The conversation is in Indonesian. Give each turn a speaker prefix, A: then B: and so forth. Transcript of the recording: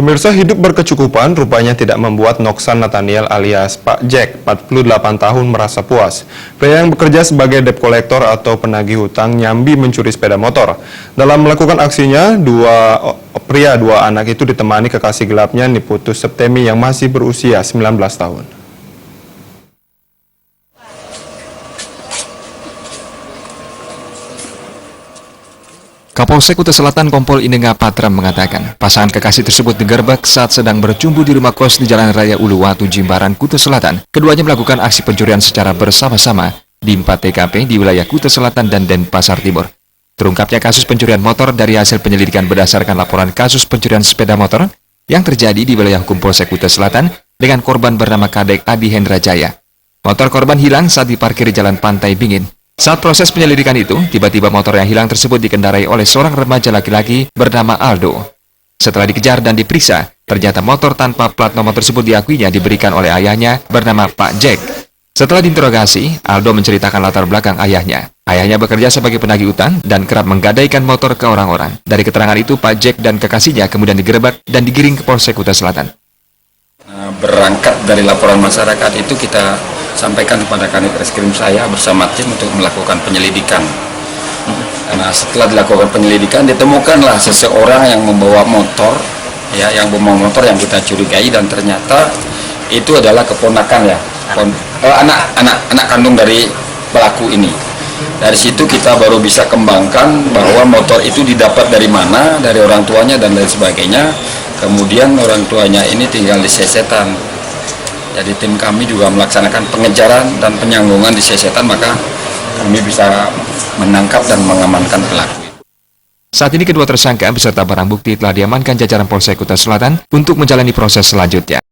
A: Pemirsa, hidup berkecukupan rupanya tidak membuat Noksan Nathaniel alias Pak Jack, 48 tahun merasa puas. Pria yang bekerja sebagai debt collector atau penagih hutang nyambi mencuri sepeda motor. Dalam melakukan aksinya, dua anak itu ditemani kekasih gelapnya Niputus Septemi yang masih berusia 19 tahun.
B: Kapolsek Kuta Selatan Kompol Inenga Patra mengatakan pasangan kekasih tersebut digerebek saat sedang berjumpa di rumah kos di Jalan Raya Uluwatu, Jimbaran, Kuta Selatan. Keduanya melakukan aksi pencurian secara bersama-sama di 4 TKP di wilayah Kuta Selatan dan Denpasar Timur. Terungkapnya kasus pencurian motor dari hasil penyelidikan berdasarkan laporan kasus pencurian sepeda motor yang terjadi di wilayah hukum Polsek Kuta Selatan dengan korban bernama Kadek Adi Hendra Jaya. Motor korban hilang saat diparkir di Jalan Pantai Bingin. Saat proses penyelidikan itu, tiba-tiba motor yang hilang tersebut dikendarai oleh seorang remaja laki-laki bernama Aldo. Setelah dikejar dan diperiksa, ternyata motor tanpa plat nomor tersebut diakuinya diberikan oleh ayahnya bernama Pak Jack. Setelah diinterogasi, Aldo menceritakan latar belakang ayahnya. Ayahnya bekerja sebagai penagih utang dan kerap menggadaikan motor ke orang-orang. Dari keterangan itu, Pak Jack dan kekasihnya kemudian digerebek dan digiring ke Polsek Kuta Selatan.
C: Berangkat dari laporan masyarakat itu kita sampaikan kepada Kanit Reskrim saya bersama tim untuk melakukan penyelidikan. Karena setelah dilakukan penyelidikan ditemukanlah seseorang yang membawa motor, yang kita curigai dan ternyata itu adalah keponakan anak kandung dari pelaku ini. Dari situ kita baru bisa kembangkan bahwa motor itu didapat dari mana, dari orang tuanya dan lain sebagainya. Kemudian orang tuanya ini tinggal di Sesetan. Jadi tim kami juga melaksanakan pengejaran dan penyanggungan di Sesetan, maka kami bisa menangkap dan mengamankan pelaku.
B: Saat ini kedua tersangka beserta barang bukti telah diamankan jajaran Polsek Kuta Selatan untuk menjalani proses selanjutnya.